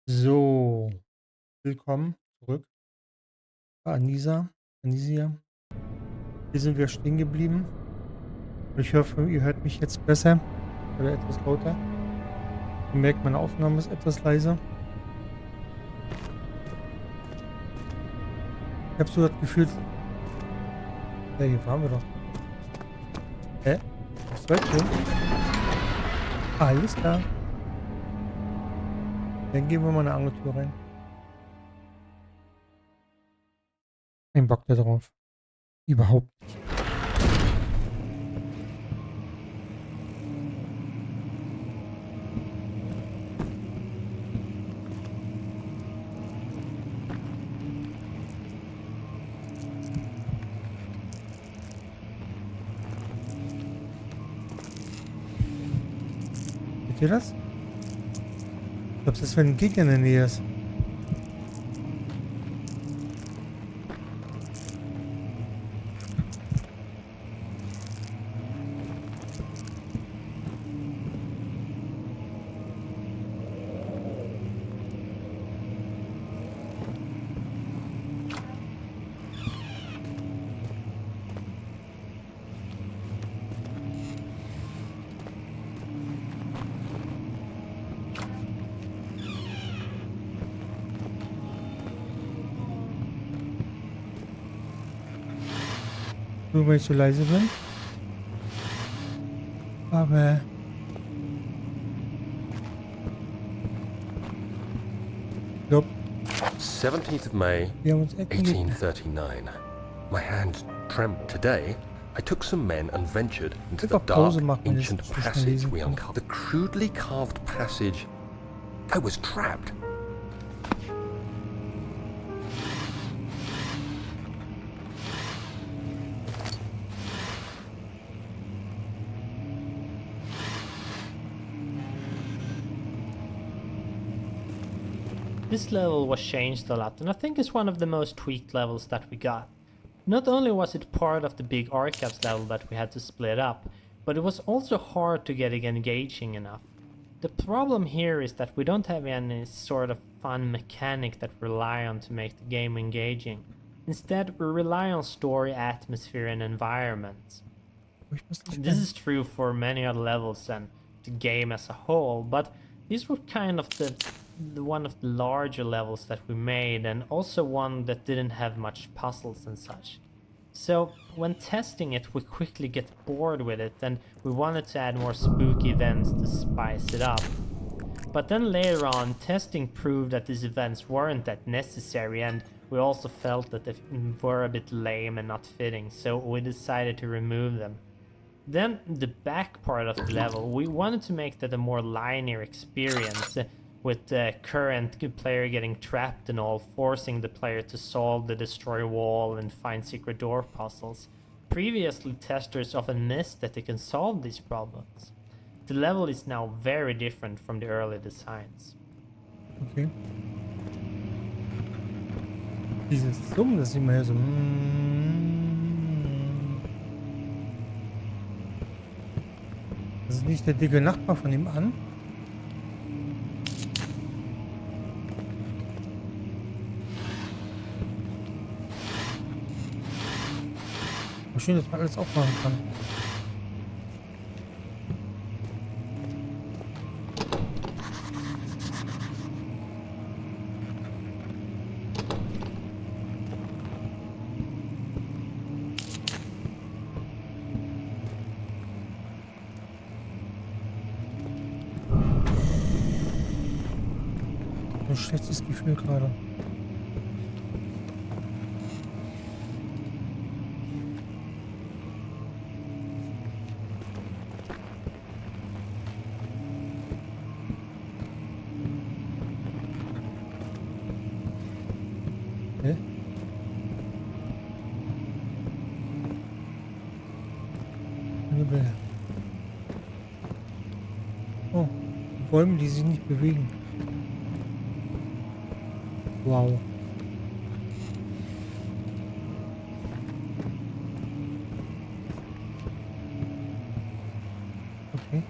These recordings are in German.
So, willkommen zurück bei Anisia. Hier sind wir stehen geblieben. Ich hoffe, ihr hört mich jetzt besser oder etwas lauter. Ihr merkt, meine Aufnahme ist etwas leiser. Ich habe so das Gefühl, ja, hier waren wir doch. Hä? Was soll denn? Alles klar. Dann gehen wir mal eine andere Tür rein. Kein Bock da drauf. Überhaupt nicht. Seht ihr das? Ich glaube, das ist, wenn ein Gegner in der Nähe ist. Nur weil ich so leise bin. Aber ich glaube, 17th of May, wir haben uns erkundigt. 1839. My hand trembled. Today, I took some men and ventured into the Einfach Pause dark, machen, wenn ich ancient es so schnell passage lesen we kann. uncovered. The crudely carved passage. I was trapped. This level was changed a lot, and I think it's one of the most tweaked levels that we got. Not only was it part of the big archives level that we had to split up, but it was also hard to get it engaging enough. The problem here is that we don't have any sort of fun mechanic that we rely on to make the game engaging. Instead, we rely on story, atmosphere, and environments. Aber ich muss nicht This rein. is true for many other levels and the game as a whole, but these were kind of the one of the larger levels that we made, and also one that didn't have much puzzles and such. So when testing it, we quickly get bored with it, and we wanted to add more spooky events to spice it up. But then later on, testing proved that these events weren't that necessary, and we also felt that they were a bit lame and not fitting, so we decided to remove them. Then the back part of the level, we wanted to make that a more linear experience, with the current player getting trapped and all, forcing the player to solve the destroy wall and find secret door puzzles. Previously, testers often missed that they can solve these problems. The level is now very different from the early designs. Okay. Dieses Summen, das ist immer hier so. Das ist nicht der dicke Nachbar von ihm an. Aber schön, dass man alles aufmachen kann. Ein schlechtes Gefühl gerade. Hä? Himmel. Oh, Bäume, die sich nicht bewegen. Wow. Okay.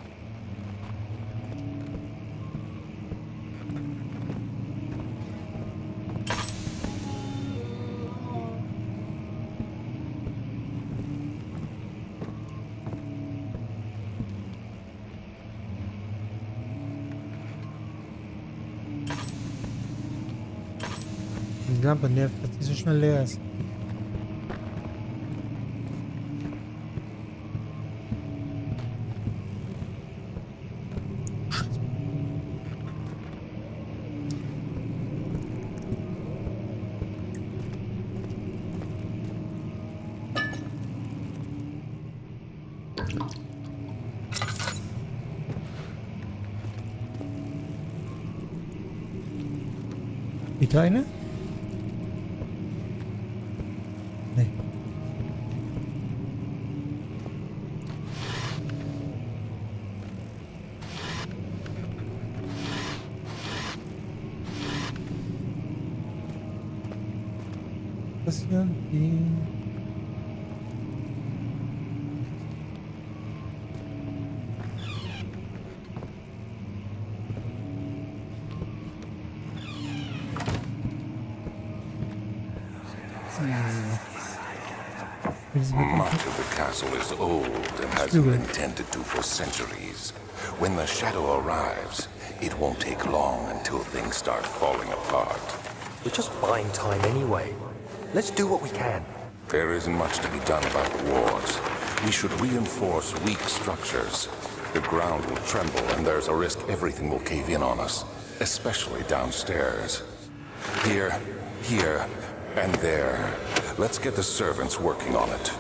Die Lampe nervt, dass die so schnell leer ist. Wieder eine? Nee. Das hier, die... Much of the castle is old and hasn't been tended to for centuries. When the shadow arrives, it won't take long until things start falling apart. We're just buying time anyway. Let's do what we can. There isn't much to be done about the walls. We should reinforce weak structures. The ground will tremble and there's a risk everything will cave in on us, especially downstairs. Here, and there. Let's get the servants working on it.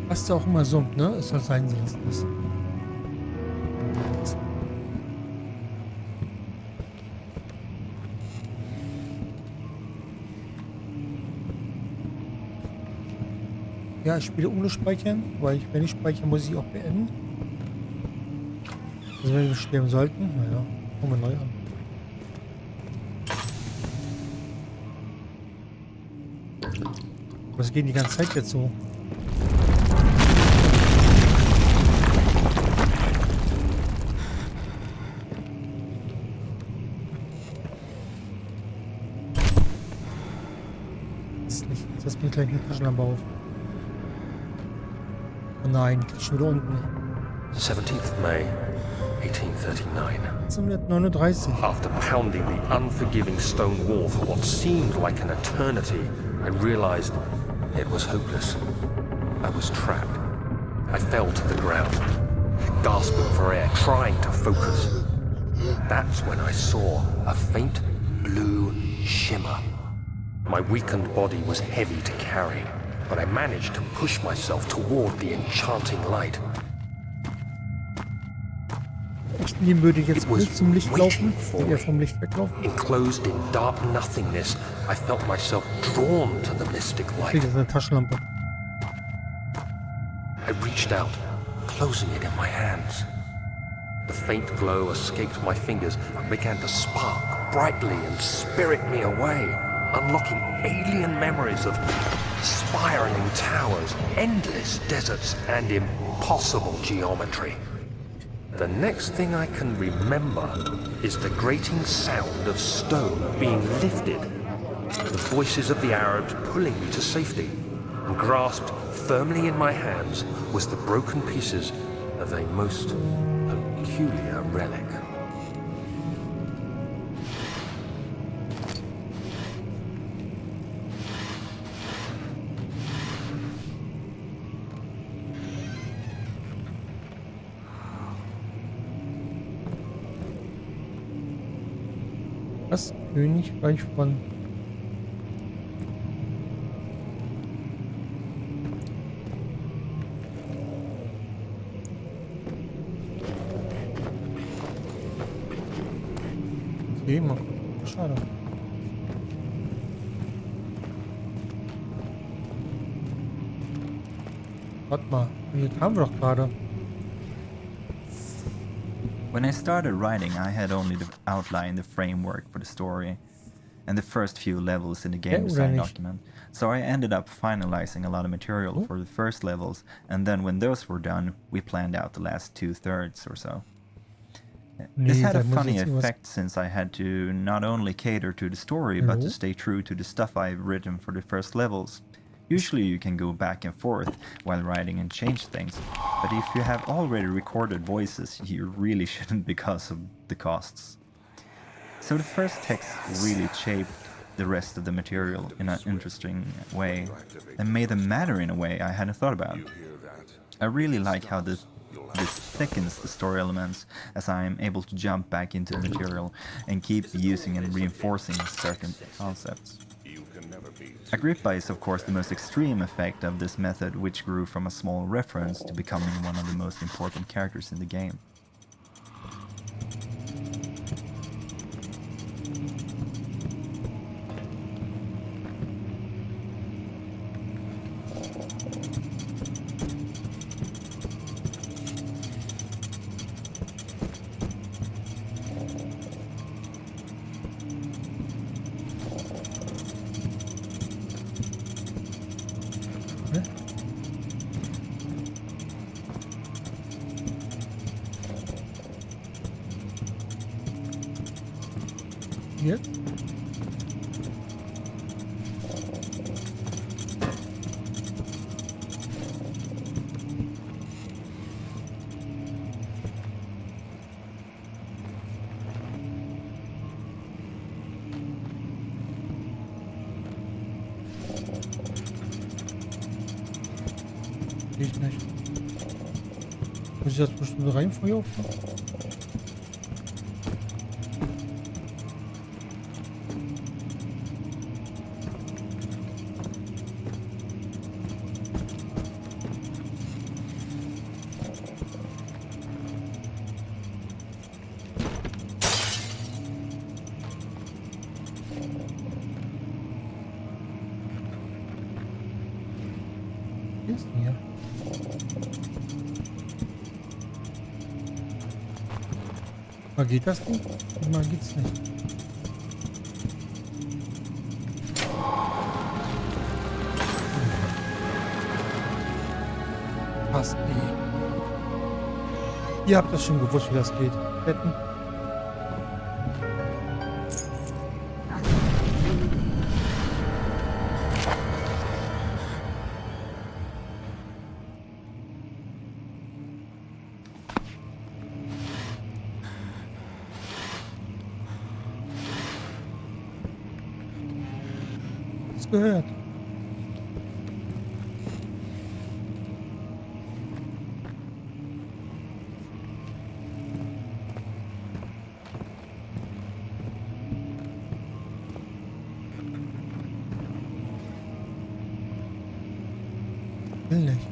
Was auch immer summt, ne? Es soll sein, sie lassen das. Ja, ich spiele ohne Speichern, weil wenn ich speichere, muss ich auch beenden. Also wenn wir sterben sollten, naja, fangen wir neu an. Was geht die ganze Zeit jetzt so? Das ist nicht. Setz mir gleich eine Taschenlampe auf. Oh nein, die ist schon wieder unten. 17th May, 1839. 1939. After pounding the unforgiving stone wall for what seemed like an eternity, I realized it was hopeless. I was trapped. I fell to the ground, gasping for air, trying to focus. That's when I saw a faint blue shimmer. My weakened body was heavy to carry, but I managed to push myself toward the enchanting light. Echt lieben würde ich jetzt It was nicht zum Licht laufen, waiting for eher me. vom Licht weglaufen. Enclosed in dark nothingness, I felt myself drawn to the mystic Ich light. kriege jetzt eine Taschenlampe. I reached out, closing it in my hands. The faint glow escaped my fingers and began to spark brightly and spirit me away, unlocking alien memories of spiraling towers, endless deserts, and impossible geometry. The next thing I can remember is the grating sound of stone being lifted, the voices of the Arabs pulling me to safety, and grasped firmly in my hands was the broken pieces of a most peculiar relic. Das Königreich von... Okay, mal. Schade. Warte mal, hier haben wir doch gerade. When I started writing, I had only outlined the framework for the story and the first few levels in the game design document. So I ended up finalizing a lot of material for the first levels, and then when those were done, we planned out the last 2/3 or so. This Ne, had a da muss funny jetzt irgendwas. effect since I had to not only cater to the story, but to Hallo? stay true to the stuff I've written for the first levels. Usually you can go back and forth while writing and change things, but if you have already recorded voices, you really shouldn't because of the costs. So the first text really shaped the rest of the material in an interesting way, and made them matter in a way I hadn't thought about. I really like how this thickens the story elements, as I am able to jump back into the material and keep using and reinforcing certain concepts. Agrippa is of course the most extreme effect of this method, which grew from a small reference to becoming one of the most important characters in the game. Ne? Jetzt? Ich nicht. Muss ich das bestimmte Reihenfolge aufmachen? Wie ist denn hier? Mal geht das nicht? Mal geht's nicht. Passt nie. Ihr habt das schon gewusst, wie das geht. Betten. Das gehört. Will nicht.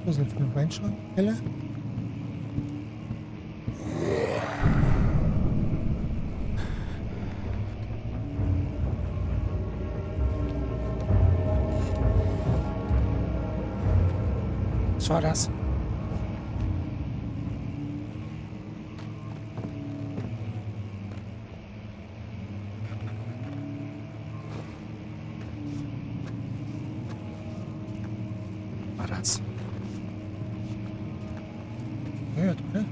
Was ist denn für eine Weinschrankkelle? Was war das? War das? Gehört, oder?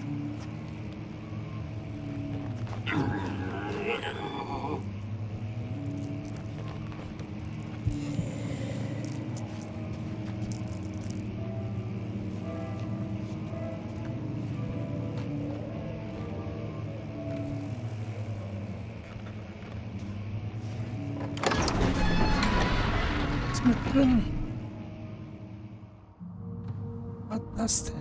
Was ist mit drin? Was ist das denn?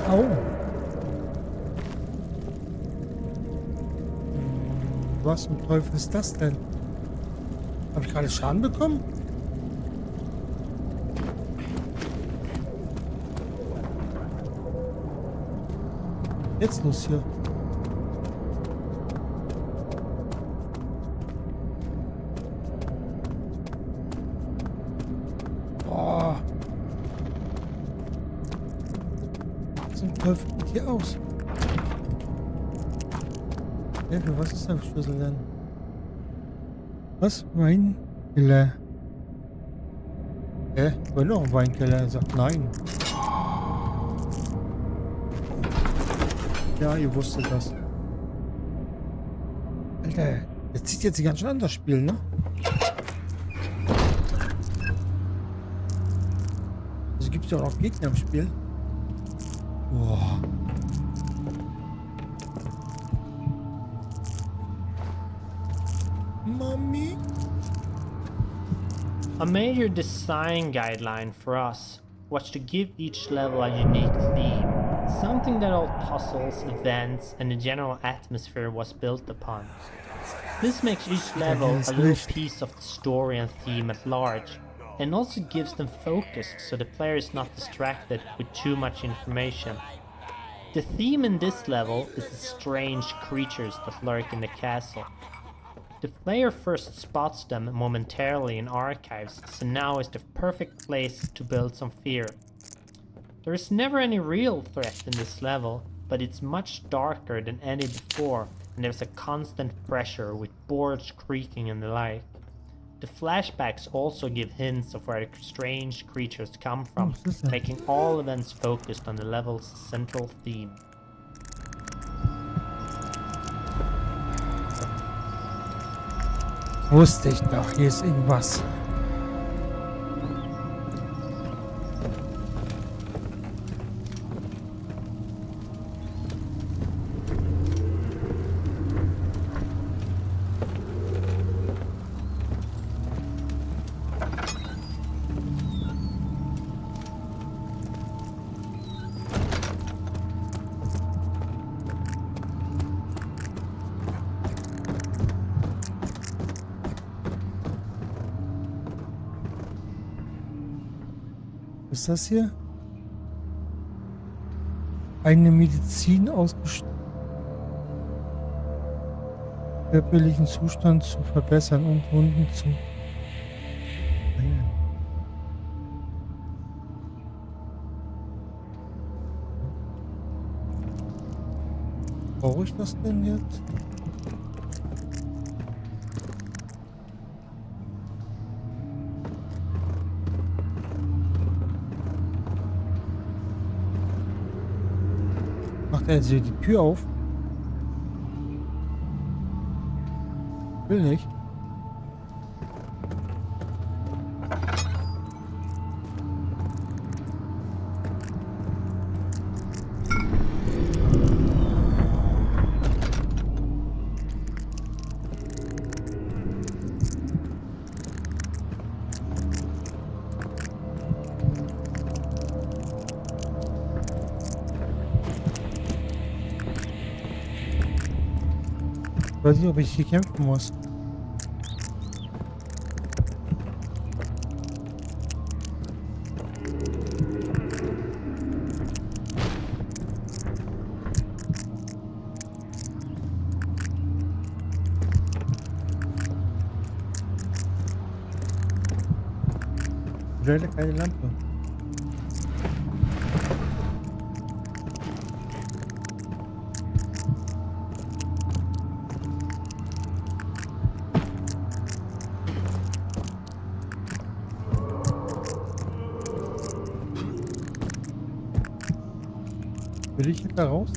Au. Was zum Teufel ist das denn? Habe ich gerade Schaden bekommen? Jetzt los hier. Boah. Was zum Teufel geht hier aus? Ja, für was ist der Schlüssel denn? Was? Weinkeller? Ich wollte noch einen Weinkeller. Er sagt nein. Ja, ihr wusstet das. Alter, das zieht jetzt ganz schön an, das Spiel, ne? Also gibt es ja auch noch Gegner im Spiel. Boah. Mami. A major design guideline for us was to give each level a unique theme, something that all puzzles, events, and the general atmosphere was built upon. This makes each level a little piece of the story and theme at large, and also gives them focus so the player is not distracted with too much information. The theme in this level is the strange creatures that lurk in the castle. The player first spots them momentarily in archives, so now is the perfect place to build some fear. There is never any real threat in this level, but it's much darker than any before, and there's a constant pressure with boards creaking and the like. The flashbacks also give hints of where the strange creatures come from, making all events focused on the level's central theme. Wusste ich doch, hier ist irgendwas. Was ist das hier? Eine Medizin ausgestattet. Körperlichen Zustand zu verbessern und Wunden zu heilen. Brauche ich das denn jetzt? Macht er also die Tür auf? Will nicht. Ich weiß nicht, ob ich hier kämpfen muss. Leider keine Lampe. Will ich da raus?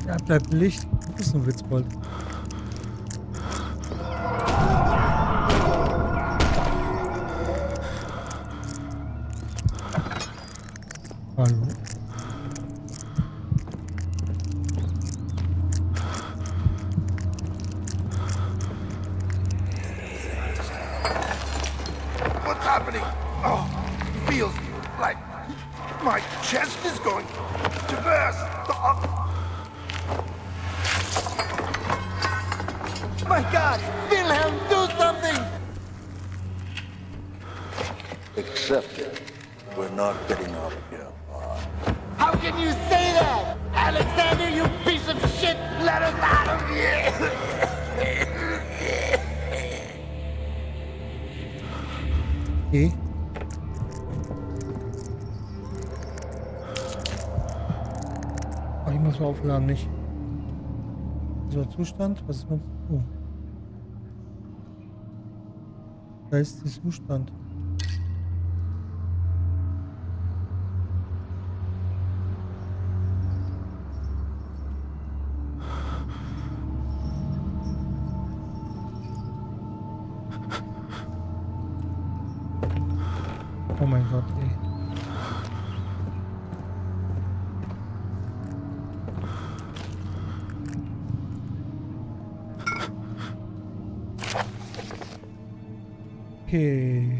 Ja, bleibt Licht. Du bist ein Witzbold. Hallo. chest is going to burst. My God! Wilhelm, do something! Accept it. We're not getting out of here. How can you say that? Alexander, you piece of shit! Let us out of here! Okay. Oh, ich muss mal aufladen, nicht. So, Zustand, was ist mit... Oh. Da ist der Zustand. Oh mein Gott, ey. Okay.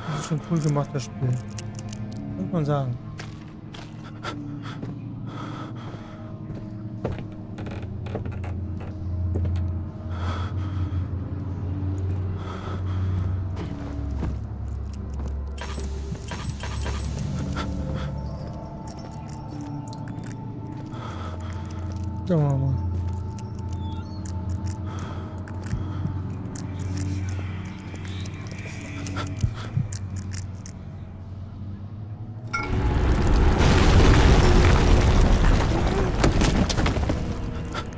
Das ist schon cool gemacht, das Spiel. Muss man sagen. Schauen wir mal.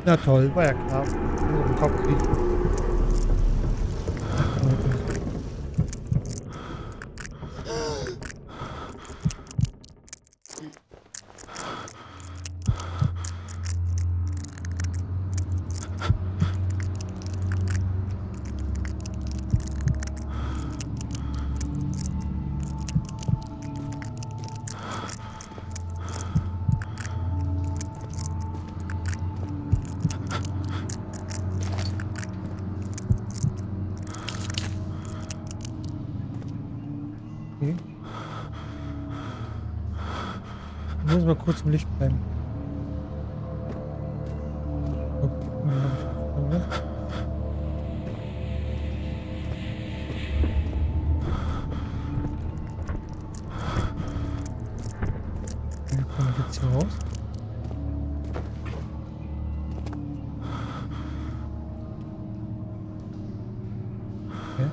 Ja toll, war ja klar. Nur im Kopf liegt. Okay. Ich muss mal kurz im Licht bleiben. Wie komme ich jetzt hier raus? Okay.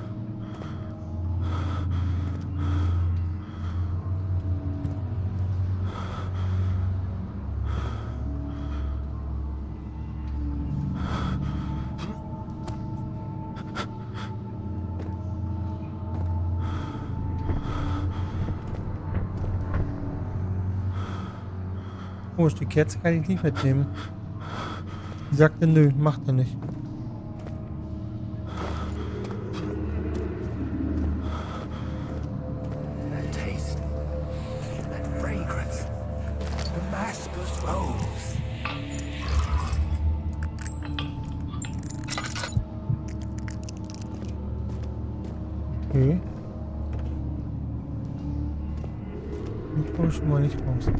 Oh, die Kerze kann ich nicht mitnehmen. Die sagte, nö, macht er nicht. That taste, that fragrance, the master's rose. Okay. Ich komme schon mal nicht raus.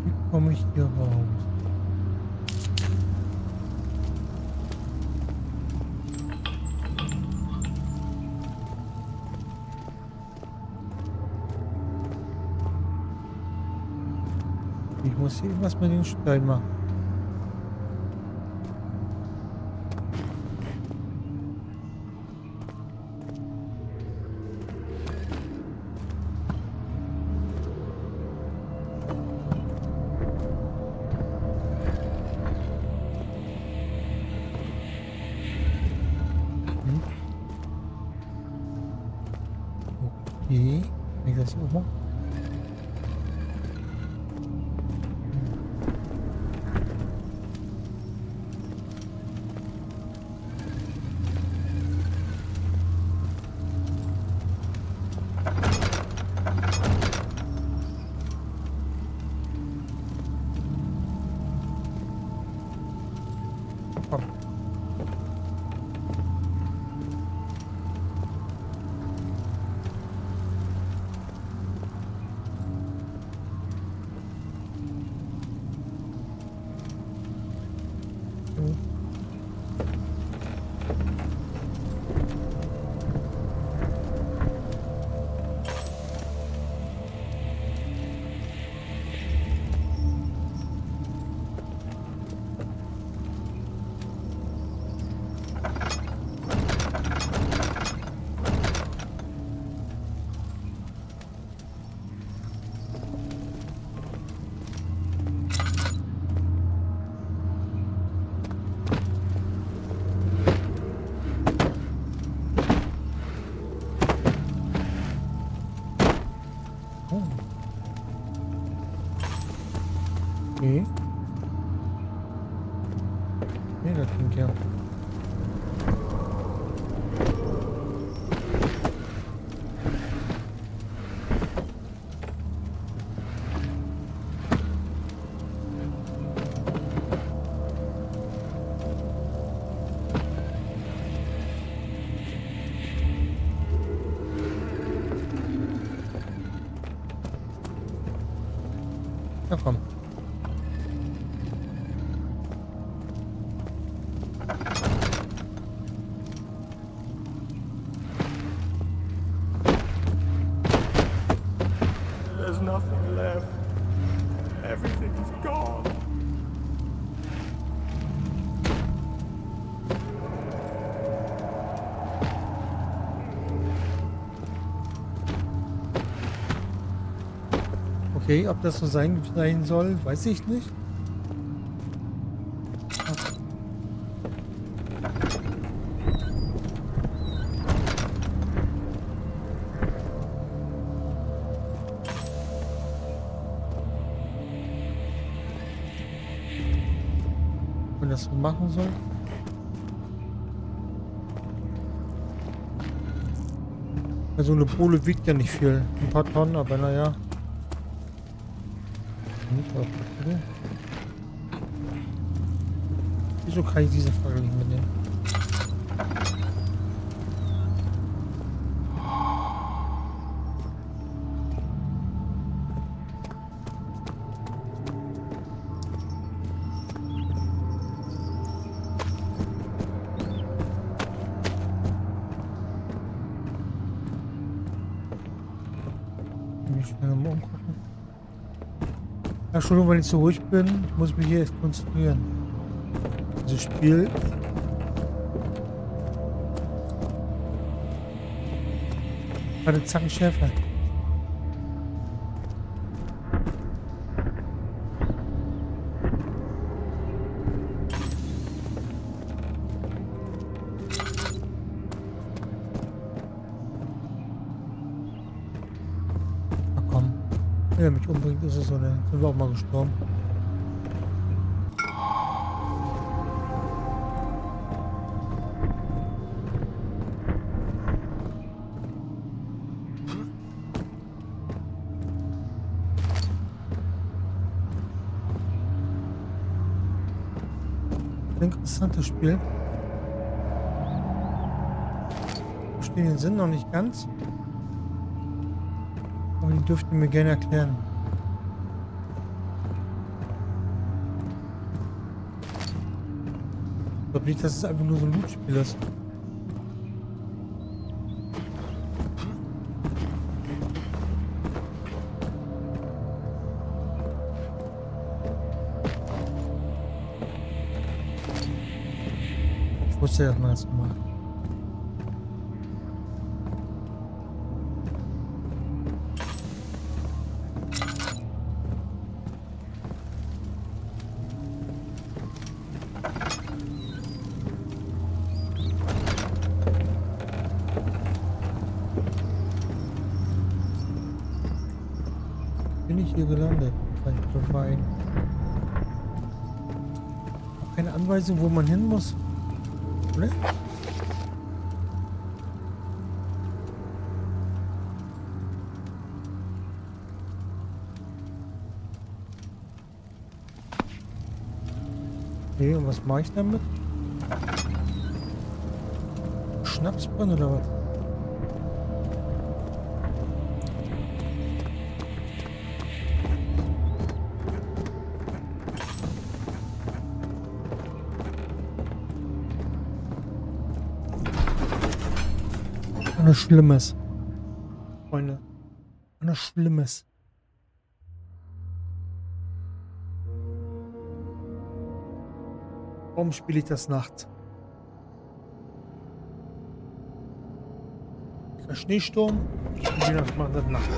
Wie komme ich hier raus? Ich muss hier irgendwas mit den Steinen machen. Okay, wenn ich das hier oben mache. Okay. Nee, das klingt ja. Na komm. There's nothing left. Everything is gone. Okay, ob das so sein soll, weiß ich nicht. Ob man das so machen soll. Also eine Pole wiegt ja nicht viel. Ein paar Tonnen, aber naja. Nicht auf die Pole. Wieso kann ich diese Frage nicht mitnehmen? Ich schnell mal umgucken. Entschuldigung, wenn ich so ruhig bin. Ich muss mich hier echt konzentrieren. Dieses Spiel. Warte, Zacken Schäfer. Na komm. Wenn er mich umbringt, ist es so, dann sind wir auch mal gestorben. Interessantes Spiel. Ich verstehe den Sinn noch nicht ganz. Aber die dürften mir gerne erklären. Ich glaube nicht, dass es einfach nur so ein Loot-Spiel ist. Ich wusste ja, dass man das so macht. Bin ich hier gelandet? Vielleicht Verein. Keine Anweisung, wo man hin muss. Oder? Okay, und was mache ich damit? Schnapsbrenn oder was? Alles Schlimmes. Freunde. Alles Schlimmes. Warum spiele ich das nachts? Der Schneesturm. Und wieder macht das Nacht.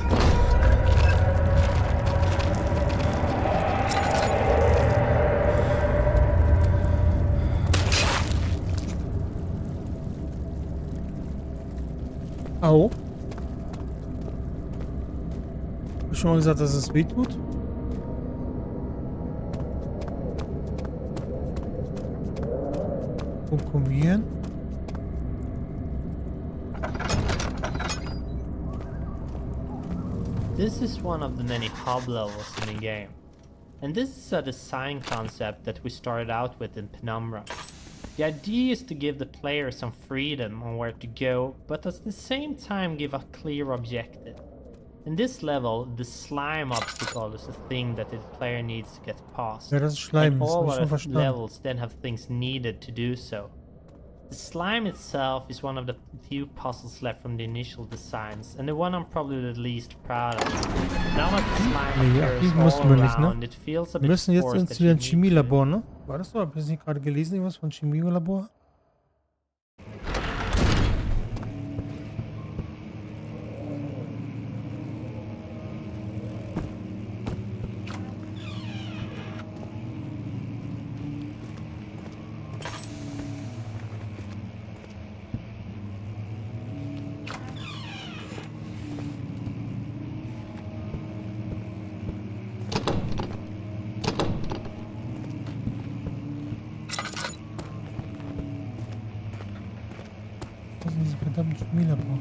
Au. Hab ich schon mal gesagt, dass es weh tut? Wo kommen wir hin? This is one of the many hub levels in the game. And this is a design concept that we started out with in Penumbra. The idea is to give the player some freedom on where to go, but at the same time give a clear objective. In this level, the slime obstacle is a thing that the player needs to get past. Ja, das ist Schleim, And das all habe ich schon other verstanden. levels then have things needed to do so. The slime itself is one of the few puzzles left from the initial designs, and the one I'm probably the least proud of. Now that the slime Nee, appears hier müssen all wir nicht, ne? around, it feels a Wir bit müssen jetzt forced ins that wieder you ins need to. Chemielabor, ne? War das so? Hab ich das nicht gerade gelesen, irgendwas von Chemielabor? Was ist dieses verdammte Chemielabor?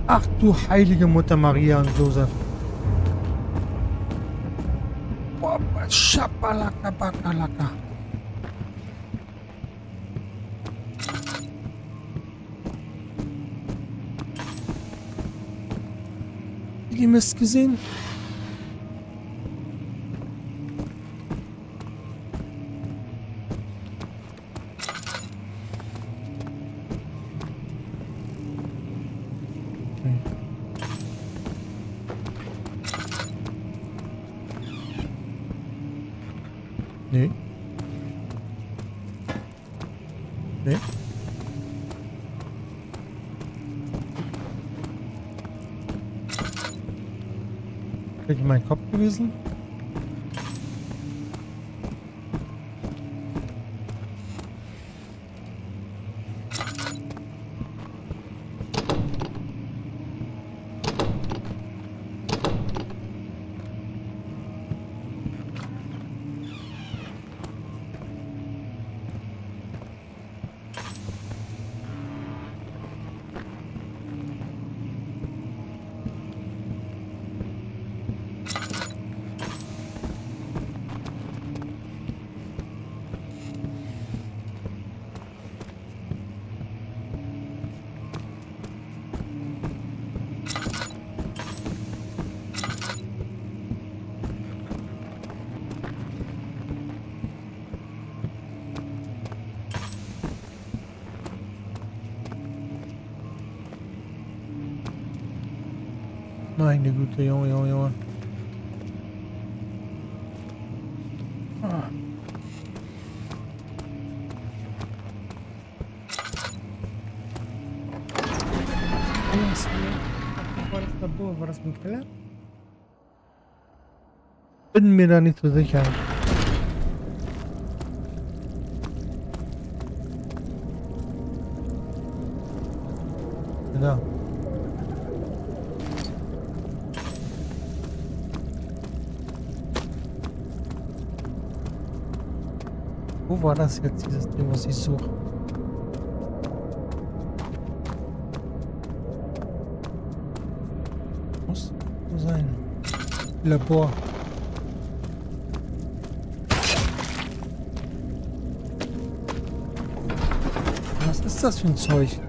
Ach du heilige Mutter Maria und Josef. Boah, Schabalaka Bakalaka. Die Mist gesehen? Nee. Nee. Ist in mein Kopf gewesen? Meine Güte, Junge, Junge, Junge. Ah. War das Labor? War das ein Keller? Bin mir da nicht so sicher. Genau. Wo war das jetzt, dieses Ding, was ich suche? Muss so sein. Labor. Was ist das für ein Zeug?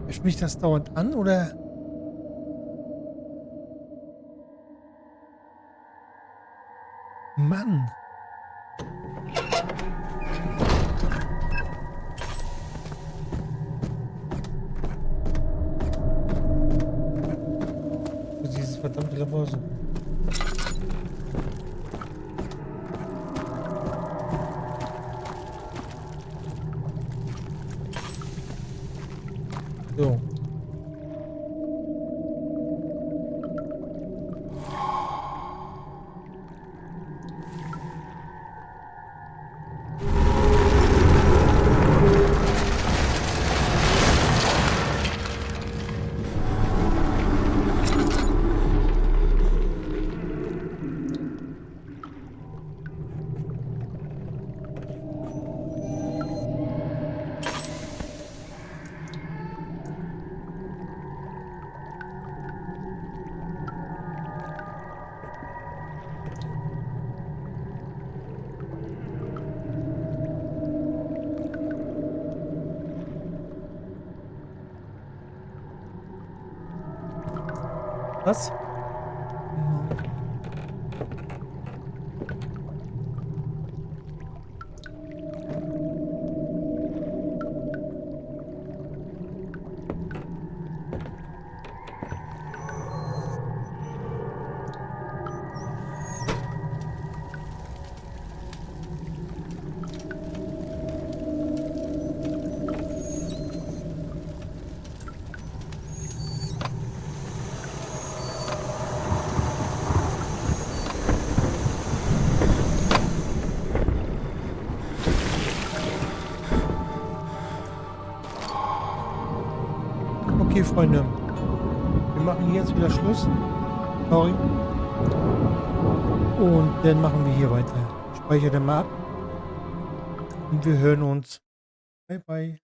Wäscht mich das dauernd an, oder? Mann. Dieses verdammte Labor so. So. Was? Okay, Freunde. Wir machen hier jetzt wieder Schluss. Sorry. Und dann machen wir hier weiter. Ich speichere den mal ab. Und wir hören uns. Bye, bye.